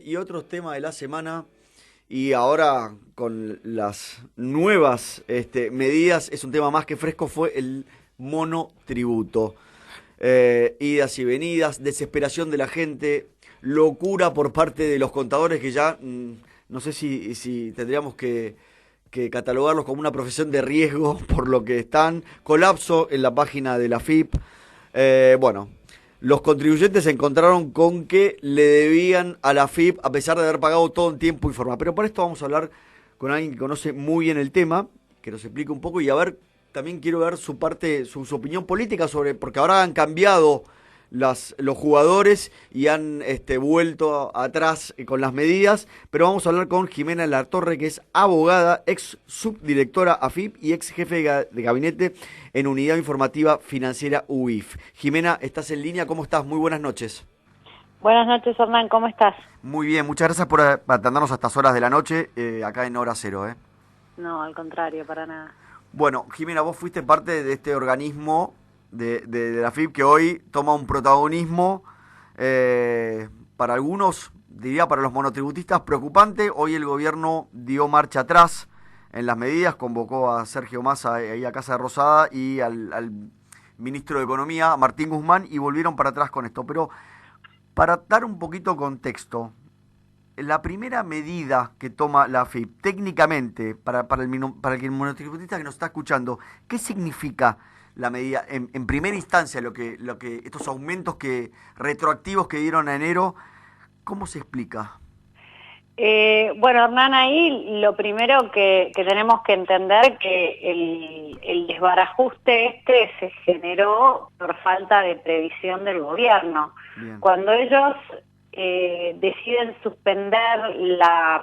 y otros temas de la semana. Y ahora con las nuevas medidas, es un tema más que fresco, fue el monotributo. Idas y venidas, desesperación de la gente, locura por parte de los contadores que ya no sé si tendríamos que catalogarlos como una profesión de riesgo por lo que están. Colapso en la página de la AFIP. Bueno, los contribuyentes se encontraron con que le debían a la AFIP a pesar de haber pagado todo en tiempo y forma. Pero por esto vamos a hablar con alguien que conoce muy bien el tema, que nos explique un poco y a ver, también quiero ver su parte, su opinión política sobre, porque ahora han cambiado los jugadores y han vuelto atrás con las medidas, pero vamos a hablar con Jimena Latorre, que es abogada, ex subdirectora AFIP y ex jefe de gabinete en Unidad Informativa Financiera UIF. Jimena, estás en línea, ¿cómo estás? Muy buenas noches. Buenas noches, Hernán, ¿cómo estás? Muy bien, muchas gracias por atendernos a estas horas de la noche, acá en Hora Cero. No, al contrario, para nada. Bueno, Jimena, vos fuiste parte de este organismo de la AFIP que hoy toma un protagonismo para algunos, diría para los monotributistas, preocupante. Hoy el gobierno dio marcha atrás en las medidas, convocó a Sergio Massa ahí a Casa de Rosada y al ministro de Economía, Martín Guzmán, y volvieron para atrás con esto. Pero para dar un poquito de contexto, la primera medida que toma la AFIP, técnicamente, para el monotributista que nos está escuchando, ¿qué significa la medida en primera instancia, lo que estos aumentos retroactivos que dieron a enero? ¿Cómo se explica? Bueno, Hernán, ahí lo primero que tenemos que entender que el desbarajuste se generó por falta de previsión del gobierno. Bien. Cuando ellos deciden suspender la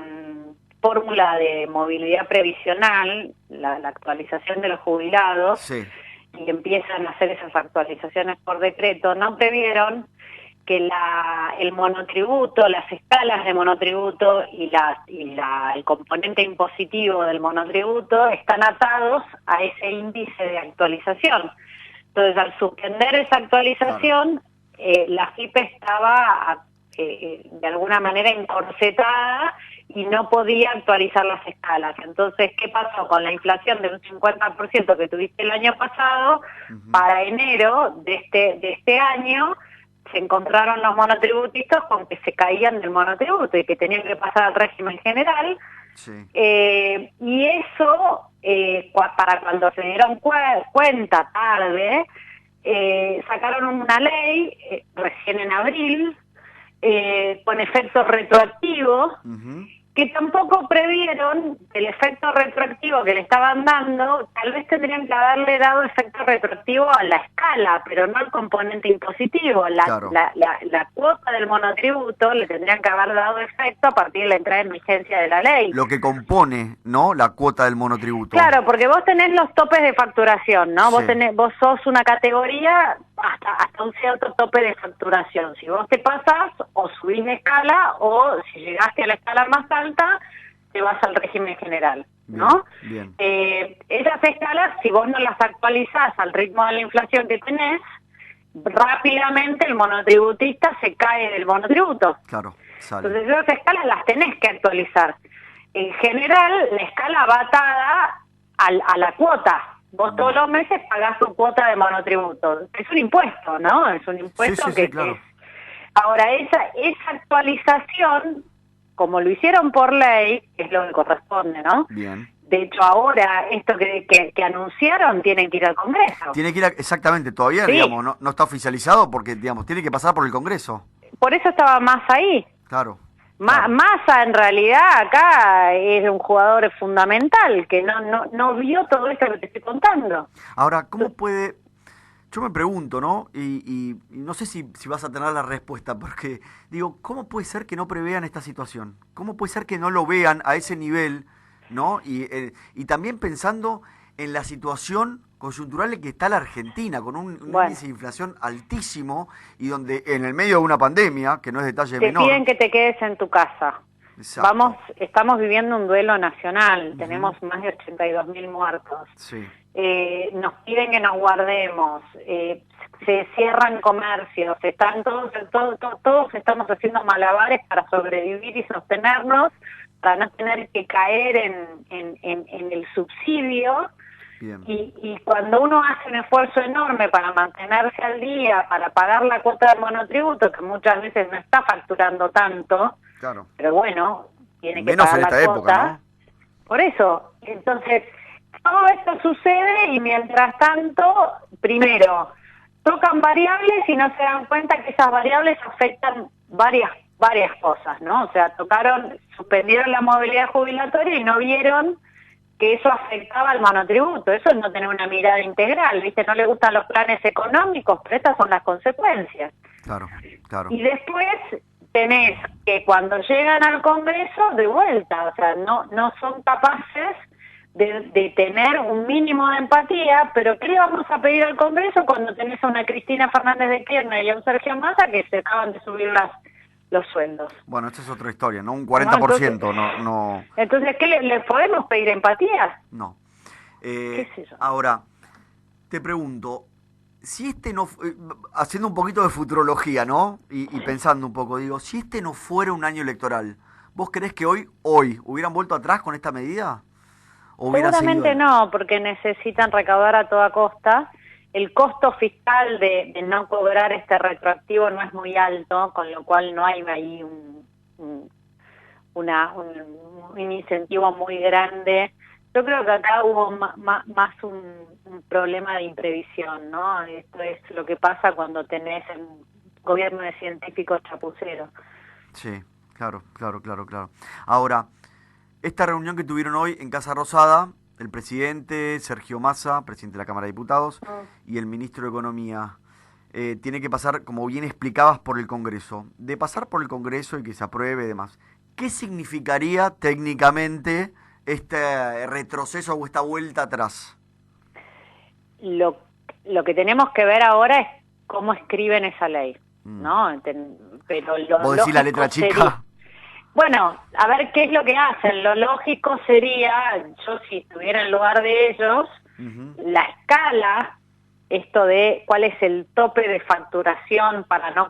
fórmula de movilidad previsional, la actualización de los jubilados, sí, y empiezan a hacer esas actualizaciones por decreto, no previeron que el monotributo, las escalas de monotributo y el componente impositivo del monotributo están atados a ese índice de actualización. Entonces, al suspender esa actualización, claro, la AFIP estaba de alguna manera encorsetada y no podía actualizar las escalas. Entonces, ¿qué pasó? Con la inflación del 50% que tuviste el año pasado, para enero de este año, se encontraron los monotributistas con que se caían del monotributo y que tenían que pasar al régimen general. Sí. Y eso, para cuando se dieron cuenta tarde, sacaron una ley recién en abril, con efecto retroactivo, que tampoco previeron el efecto retroactivo que le estaban dando. Tal vez tendrían que haberle dado efecto retroactivo a la escala, pero no al componente impositivo. Claro. La cuota del monotributo le tendrían que haber dado efecto a partir de la entrada en vigencia de la ley. Lo que compone, ¿no?, la cuota del monotributo. Claro, porque vos tenés los topes de facturación, ¿no? Sí. Vos sos una categoría hasta un cierto tope de facturación. Si vos te pasás, o subís de escala, o si llegaste a la escala más alta, te vas al régimen general, ¿no? Bien. Esas escalas, si vos no las actualizás al ritmo de la inflación que tenés, rápidamente el monotributista se cae del monotributo. Claro, sale. Entonces esas escalas las tenés que actualizar. En general, la escala va atada a la cuota. Vos todos los meses pagás tu cuota de monotributo. Es un impuesto, ¿no? Es un impuesto sí, claro. Ahora, esa actualización, como lo hicieron por ley, es lo que corresponde, ¿no? Bien. De hecho, ahora, esto que anunciaron, tienen que ir al Congreso. Tiene que ir, exactamente, todavía, sí, digamos, no está oficializado porque, digamos, tiene que pasar por el Congreso. Por eso estaba Massa ahí. Claro. Massa, en realidad, acá es un jugador fundamental, que no vio todo esto que te estoy contando. Ahora, ¿cómo puede...? Yo me pregunto, ¿no? Y no sé si vas a tener la respuesta, porque digo, ¿cómo puede ser que no prevean esta situación? ¿Cómo puede ser que no lo vean a ese nivel, ¿no? Y también pensando en la situación coyuntural en que está la Argentina, con un índice de inflación altísimo y donde en el medio de una pandemia, que no es detalle menor... Te piden que te quedes en tu casa. Exacto. Estamos viviendo un duelo nacional, tenemos más de 82.000 muertos. Sí. Nos piden que nos guardemos, se cierran comercios, todos estamos haciendo malabares para sobrevivir y sostenernos, para no tener que caer en el subsidio. Bien. Y cuando uno hace un esfuerzo enorme para mantenerse al día, para pagar la cuota del monotributo, que muchas veces no está facturando tanto, Claro. pero bueno, tiene que Menos pagar en esta la época, cuota. ¿no? Por eso, entonces, todo esto sucede y mientras tanto, primero, tocan variables y no se dan cuenta que esas variables afectan varias cosas, ¿no? O sea, suspendieron la movilidad jubilatoria y no vieron que eso afectaba al monotributo. Eso es no tener una mirada integral, ¿viste? No le gustan los planes económicos, pero estas son las consecuencias. Claro, claro. Y después tenés que cuando llegan al Congreso, de vuelta, o sea, no son capaces de tener un mínimo de empatía, pero ¿qué le vamos a pedir al Congreso cuando tenés a una Cristina Fernández de Kirchner y a un Sergio Massa que se acaban de subir los sueldos? Bueno, esta es otra historia, ¿no? Un 40%, no. Entonces, ¿qué le podemos pedir empatía? No. ¿Qué sé yo? Ahora, te pregunto, si haciendo un poquito de futurología, ¿no? Y pensando un poco, digo, si este no fuera un año electoral, ¿vos creés que hoy hubieran vuelto atrás con esta medida? Seguramente no, porque necesitan recaudar a toda costa. El costo fiscal de no cobrar este retroactivo no es muy alto, con lo cual no hay ahí un incentivo muy grande. Yo creo que acá hubo más un problema de imprevisión, ¿no? Esto es lo que pasa cuando tenés un gobierno de científicos chapuceros. Sí, claro. Ahora, esta reunión que tuvieron hoy en Casa Rosada, el presidente Sergio Massa, presidente de la Cámara de Diputados, y el ministro de Economía, tiene que pasar, como bien explicabas, por el Congreso. De pasar por el Congreso y que se apruebe y demás, ¿qué significaría técnicamente este retroceso o esta vuelta atrás? Lo que tenemos que ver ahora es cómo escriben esa ley, ¿no? Pero ¿Vos decís la letra chica? Bueno, a ver qué es lo que hacen. Lo lógico sería, yo si estuviera en lugar de ellos, la escala, esto de cuál es el tope de facturación para no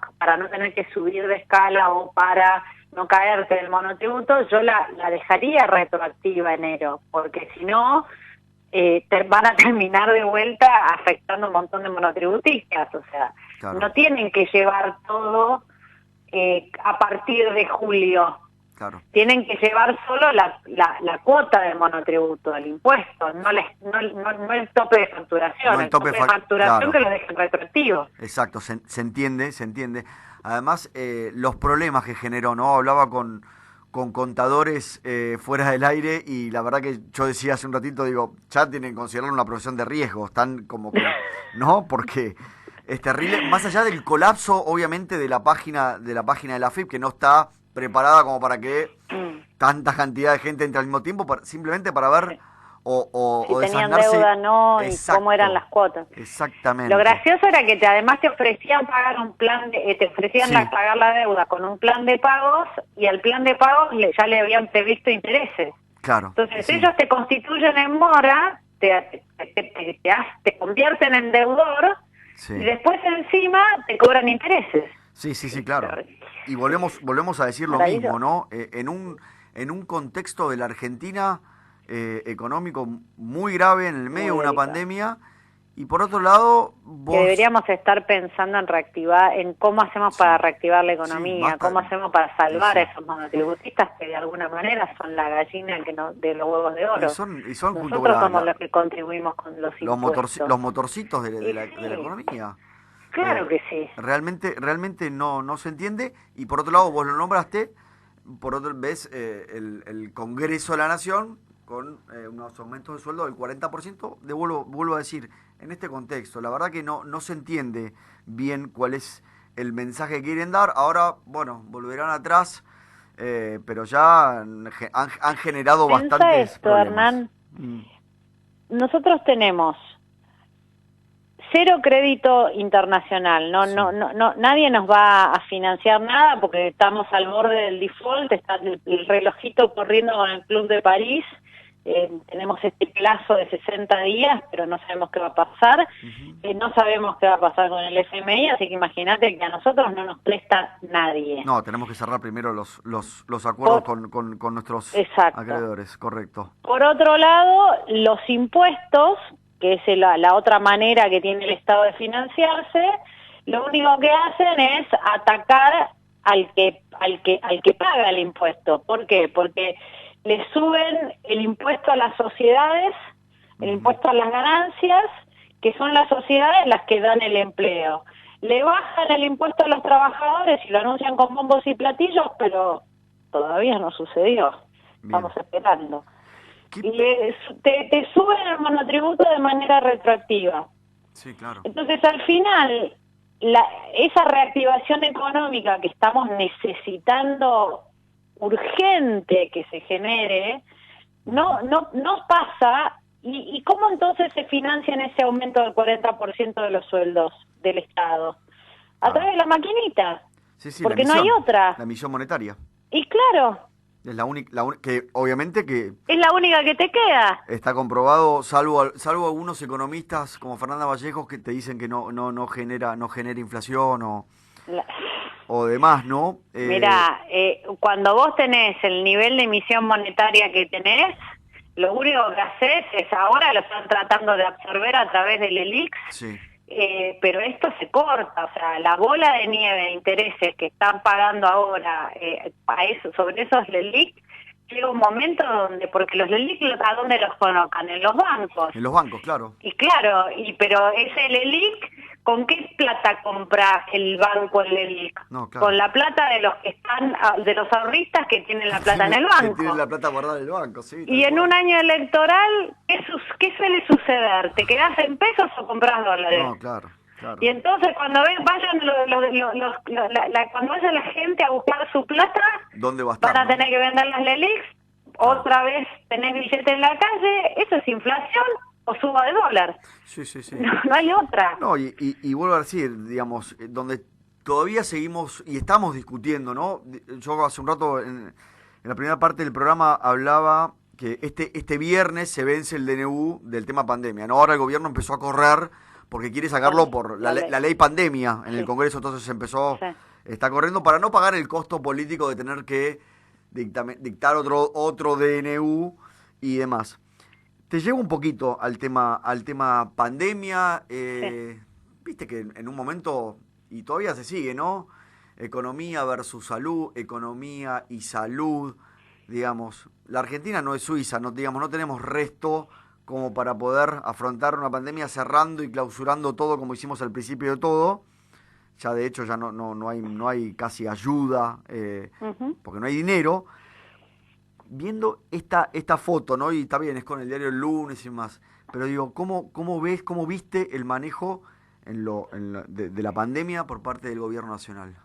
tener que subir de escala o para no caerte del monotributo, yo la dejaría retroactiva enero, porque si no, van a terminar de vuelta afectando un montón de monotributistas. O sea, claro, no tienen que llevar todo a partir de julio. Claro. Tienen que llevar solo la cuota del monotributo, el impuesto, no el tope de facturación, no el tope de facturación, claro, que lo dejen retroactivo. Exacto, se entiende. Además, los problemas que generó, ¿no? Hablaba con contadores fuera del aire y la verdad que yo decía hace un ratito, digo, ya tienen que considerarlo una profesión de riesgo, están como que, ¿no? Porque es terrible, más allá del colapso, obviamente, de la página de la AFIP, que no está preparada como para que tanta cantidad de gente entre al mismo tiempo, simplemente para ver si tenían deuda no. Exacto, y cómo eran las cuotas. Exactamente. Lo gracioso era que además te ofrecían pagar pagar la deuda con un plan de pagos, y al plan de pagos ya le habían previsto intereses. Claro. Entonces ellos te constituyen en mora, te convierten en deudor, y después encima te cobran intereses. Sí, claro. Y volvemos a decir lo mismo, ¿no? En un contexto de la Argentina económico muy grave, en el medio de una pandemia, y por otro lado que deberíamos estar pensando en cómo hacemos para reactivar la economía, cómo hacemos para salvar a esos monotributistas que de alguna manera son la gallina de los huevos de oro. Y son nosotros somos los que contribuimos con los impuestos. Los motorcitos de la economía. Claro que sí. Realmente no se entiende. Y por otro lado, vos lo nombraste, por otro ves el Congreso de la Nación con unos aumentos de sueldo del 40%. Vuelvo a decir, en este contexto, la verdad que no se entiende bien cuál es el mensaje que quieren dar. Ahora, bueno, volverán atrás, pero ya han generado bastantes esto, problemas. Hernán. Nosotros tenemos cero crédito internacional, nadie nos va a financiar nada porque estamos al borde del default, está el relojito corriendo con el Club de París, tenemos este plazo de 60 días, pero no sabemos qué va a pasar, no sabemos qué va a pasar con el FMI, así que imagínate que a nosotros no nos presta nadie. No, tenemos que cerrar primero los acuerdos con nuestros acreedores, correcto. Por otro lado, los impuestos, que es la otra manera que tiene el Estado de financiarse, lo único que hacen es atacar al que paga el impuesto. ¿Por qué? Porque le suben el impuesto a las sociedades, el impuesto a las ganancias, que son las sociedades las que dan el empleo. Le bajan el impuesto a los trabajadores y lo anuncian con bombos y platillos, pero todavía no sucedió. Bien. Estamos esperando. Te suben el monotributo de manera retroactiva. Sí, claro. Entonces, al final, esa reactivación económica que estamos necesitando urgente que se genere, no pasa. ¿Y cómo entonces se financia en ese aumento del 40% de los sueldos del Estado? A través de la maquinita. Sí, porque no hay otra. La emisión monetaria. Y claro. Es la única, que obviamente que... Es la única que te queda. Está comprobado, salvo algunos economistas como Fernanda Vallejos que te dicen que no genera inflación o demás, ¿no? Mirá, cuando vos tenés el nivel de emisión monetaria que tenés, lo único que haces es, ahora lo están tratando de absorber a través del ELIX, sí. Pero esto se corta, o sea, la bola de nieve de intereses que están pagando ahora sobre esos LELIC, llega un momento donde, porque los LELIC, ¿a dónde los colocan? En los bancos. En los bancos, claro. Y claro, pero ese LELIC, ¿con qué plata compra el banco el LELIC? No, claro. Con la plata de los que están, de los ahorristas que tienen la plata en el banco. Que tienen la plata guardada en el banco, sí. Y en un año electoral, ¿qué suele suceder? ¿Te quedás en pesos o compras dólares? No, claro. Y entonces cuando cuando vaya la gente a buscar su plata, ¿dónde va a estar, van a tener que vender las LELIX, otra vez tenés billete en la calle, ¿eso es inflación o suba de dólar? Sí. No hay otra. No, y vuelvo a decir, digamos, donde todavía seguimos y estamos discutiendo, ¿no? Yo hace un rato, en la primera parte del programa, hablaba que este viernes se vence el DNU del tema pandemia, ¿no? Ahora el gobierno empezó a correr porque quiere sacarlo por la ley pandemia en el Congreso, entonces está corriendo para no pagar el costo político de tener que dictar otro DNU y demás. Te llevo un poquito al tema pandemia, viste que en un momento, y todavía se sigue, ¿no? Economía versus salud, economía y salud, digamos. La Argentina no es Suiza, no tenemos resto como para poder afrontar una pandemia cerrando y clausurando todo como hicimos al principio de todo. Ya de hecho ya no hay casi ayuda, porque no hay dinero. Viendo esta foto, ¿no? Y está bien, es con el diario El Lunes y más, pero digo, ¿cómo viste el manejo de la pandemia por parte del gobierno nacional?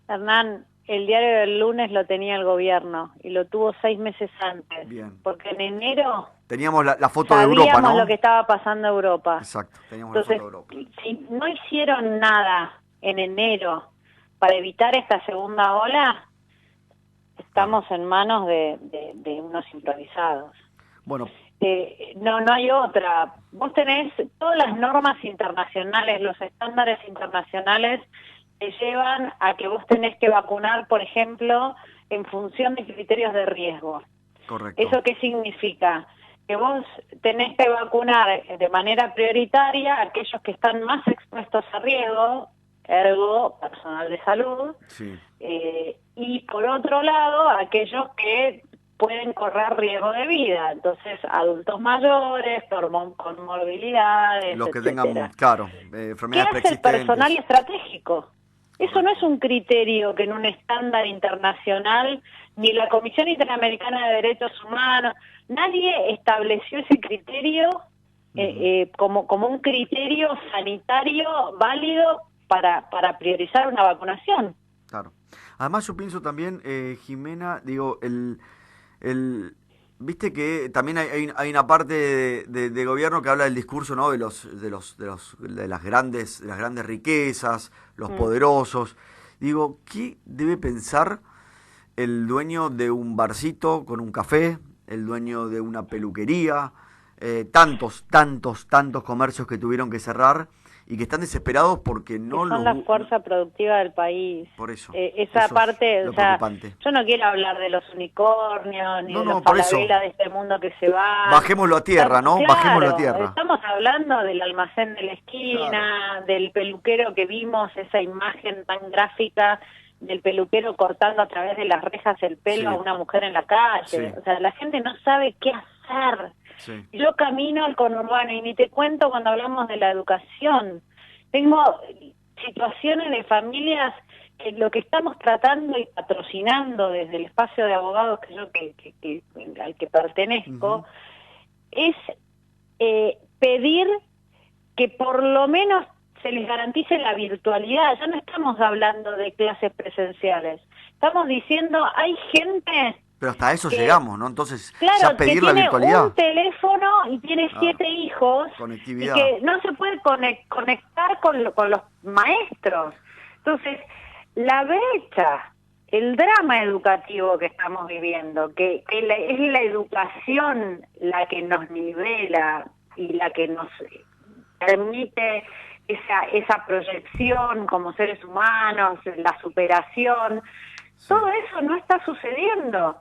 Hernán, el diario del Lunes lo tenía el gobierno y lo tuvo 6 meses antes. Bien. Porque en enero teníamos la foto de Europa, ¿no? Sabíamos lo que estaba pasando en Europa. Exacto, teníamos Entonces, la foto de Europa. Si no hicieron nada en enero para evitar esta segunda ola, estamos en manos de unos improvisados. Bueno. No hay otra. Vos tenés todas las normas internacionales, los estándares internacionales te llevan a que vos tenés que vacunar, por ejemplo, en función de criterios de riesgo. Correcto. ¿Eso qué significa? Que vos tenés que vacunar de manera prioritaria a aquellos que están más expuestos a riesgo, ergo, personal de salud, sí. Y por otro lado, aquellos que pueden correr riesgo de vida, entonces adultos mayores, con morbilidades, los que etcétera. tengan, claro, enfermedades ¿Qué hace el personal estratégico? Eso no es un criterio que en un estándar internacional, ni la Comisión Interamericana de Derechos Humanos, nadie estableció ese criterio como un criterio sanitario válido para priorizar una vacunación. Claro. Además yo pienso también, Jimena, digo, Viste que también hay una parte de gobierno que habla del discurso, ¿no? De las grandes riquezas, los poderosos. Digo, ¿qué debe pensar el dueño de un barcito con un café, el dueño de una peluquería, tantos comercios que tuvieron que cerrar y que están desesperados porque no son la fuerza productiva del país? Por eso. Esa parte, o sea, preocupante. Yo no quiero hablar de los unicornios, ni de los por eso. Falabella de este mundo que se van. Bajémoslo a tierra, ¿no? Claro, Bajémoslo a tierra. Estamos hablando del almacén de la esquina, claro, del peluquero que vimos, esa imagen tan gráfica del peluquero cortando a través de las rejas el pelo a una mujer en la calle. O sea, la gente no sabe qué hacer. Yo camino al conurbano y ni te cuento cuando hablamos de la educación. Tengo situaciones de familias que lo que estamos tratando y patrocinando desde el espacio de abogados que yo al que pertenezco es pedir que por lo menos se les garantice la virtualidad. Ya no estamos hablando de clases presenciales. Estamos diciendo, hay gente... Pero hasta eso llegamos, ¿no? Entonces, claro, ya pedir la virtualidad. Que tiene un teléfono y tiene 7 hijos conectividad. Y que no se puede conectar con los maestros. Entonces, la brecha, el drama educativo que estamos viviendo, que es la educación la que nos nivela y la que nos permite esa proyección como seres humanos, la superación, todo eso no está sucediendo.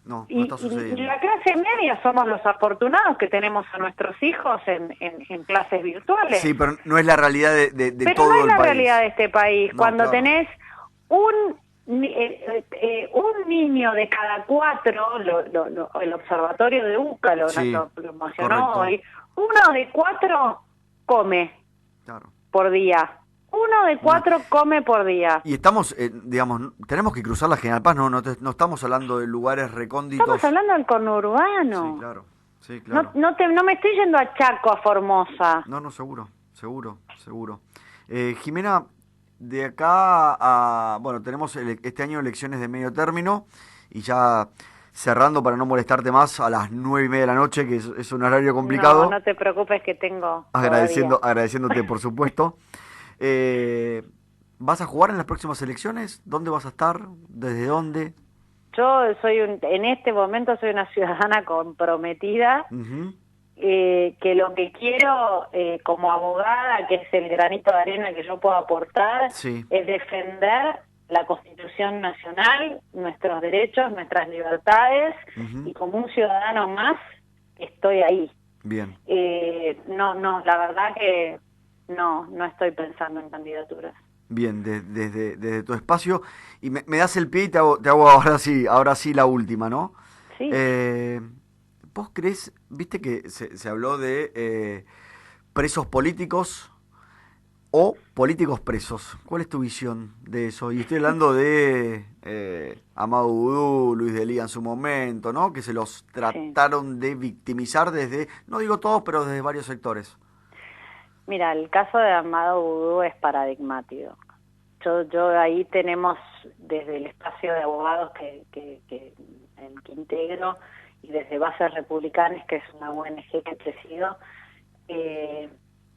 No está sucediendo. Y la clase media somos los afortunados que tenemos a nuestros hijos en clases virtuales. Sí, pero no es la realidad de todo el país. Pero no es la realidad de este país. No, cuando claro. tenés un niño de cada 4, el observatorio de UCA lo promocionó hoy, 1 de 4 come por día. 1 de 4 come por día. Y estamos, digamos, tenemos que cruzar la General Paz, no estamos hablando de lugares recónditos. Estamos hablando del conurbano. Sí, claro. No me estoy yendo a Chaco, a Formosa. No, seguro. Jimena, de acá a... Bueno, tenemos este año elecciones de medio término y ya cerrando para no molestarte más a las 9:30 de la noche, que es un horario complicado. No te preocupes que tengo agradeciéndote, por supuesto. ¿Vas a jugar en las próximas elecciones? ¿Dónde vas a estar? ¿Desde dónde? Yo en este momento soy una ciudadana comprometida, que lo que quiero como abogada, que es el granito de arena que yo puedo aportar, es defender la Constitución Nacional, nuestros derechos, nuestras libertades, y como un ciudadano más estoy ahí. Bien. La verdad que no estoy pensando en candidaturas. Bien, desde tu espacio. Y me das el pie y te hago ahora sí la última, ¿no? Sí. ¿Vos crees, viste que se habló de presos políticos o políticos presos? ¿Cuál es tu visión de eso? Y estoy hablando de Amado Vudú, Luis Delía en su momento, ¿no? Que se los trataron de victimizar desde, no digo todos, pero desde varios sectores. Mira, el caso de Amado Vudú es paradigmático. Yo ahí tenemos desde el espacio de abogados que integro y desde Bases Republicanas, que es una ONG que presido,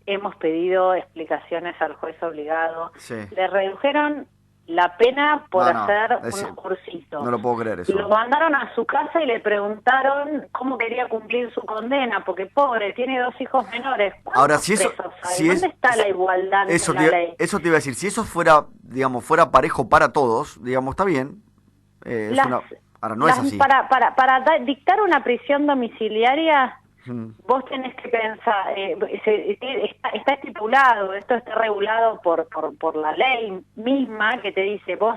hemos pedido explicaciones al juez obligado. Le redujeron la pena por hacer unos cursitos. No lo puedo creer eso. Lo mandaron a su casa y le preguntaron cómo quería cumplir su condena, porque pobre, tiene 2 hijos menores. Ahora, si ¿Dónde está la igualdad en la ley? Eso te iba a decir, si eso fuera parejo para todos, digamos, está bien. Ahora, no es así. Para dictar una prisión domiciliaria, vos tenés que pensar, está estipulado, esto está regulado por la ley misma que te dice, vos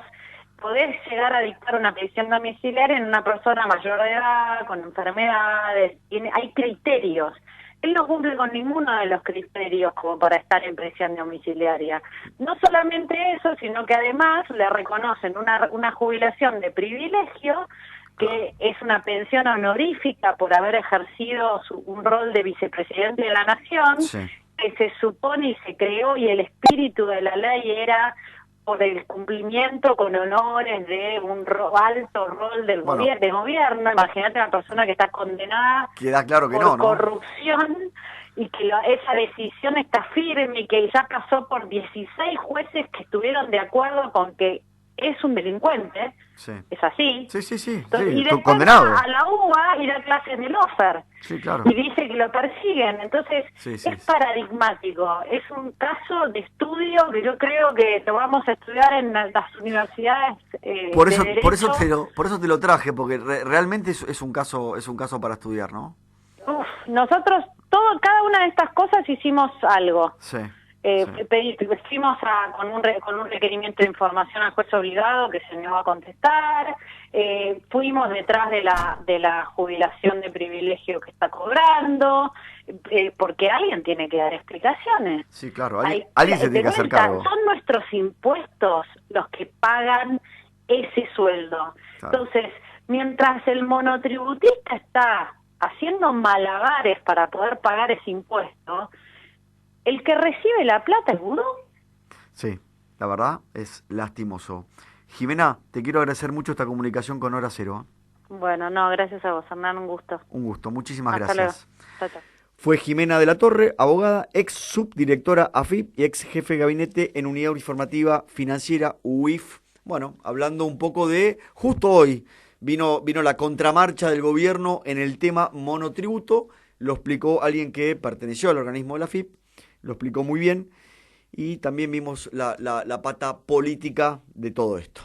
podés llegar a dictar una prisión domiciliaria en una persona mayor de edad, con enfermedades, hay criterios. Él no cumple con ninguno de los criterios como para estar en prisión domiciliaria. No solamente eso, sino que además le reconocen una jubilación de privilegio, que es una pensión honorífica por haber ejercido un rol de vicepresidente de la Nación, que se supone y se creó, y el espíritu de la ley era por el cumplimiento con honores de un alto rol del Bueno, de gobierno. Imagínate una persona que está condenada queda claro que por no, ¿no? corrupción y que esa decisión está firme y que ya pasó por 16 jueces que estuvieron de acuerdo con que es un delincuente. Sí. Es así. Sí, sí, sí, Entonces, sí, y después condenado. va a la UBA y da clases de lofer. Sí, claro. Y dice que lo persiguen. Entonces, Sí, sí, es sí. paradigmático. Es un caso de estudio que yo creo que lo vamos a estudiar en las universidades Por de eso, Derecho. por eso te lo traje, porque realmente es un caso para estudiar, ¿no? Uf, nosotros, cada una de estas cosas hicimos algo. Sí. Fuimos con un requerimiento de información al juez obligado que se negó a contestar, fuimos detrás de la jubilación de privilegio que está cobrando, porque alguien tiene que dar explicaciones. Sí, claro, alguien se tiene que hacer cargo. Son nuestros impuestos los que pagan ese sueldo. Claro. Entonces, mientras el monotributista está haciendo malabares para poder pagar ese impuesto, el que recibe la plata es Vudú. Sí, la verdad es lastimoso. Jimena, te quiero agradecer mucho esta comunicación con Hora Cero. Bueno, no, gracias a vos, Hernán, un gusto. Un gusto, muchísimas Hasta gracias. luego. Chao, chao. Fue Jimena de la Torre, abogada, ex subdirectora AFIP y ex jefe de gabinete en Unidad Informativa Financiera UIF. Bueno, hablando un poco de, justo hoy vino la contramarcha del gobierno en el tema monotributo, lo explicó alguien que perteneció al organismo de la AFIP, lo explicó muy bien y también vimos la pata política de todo esto.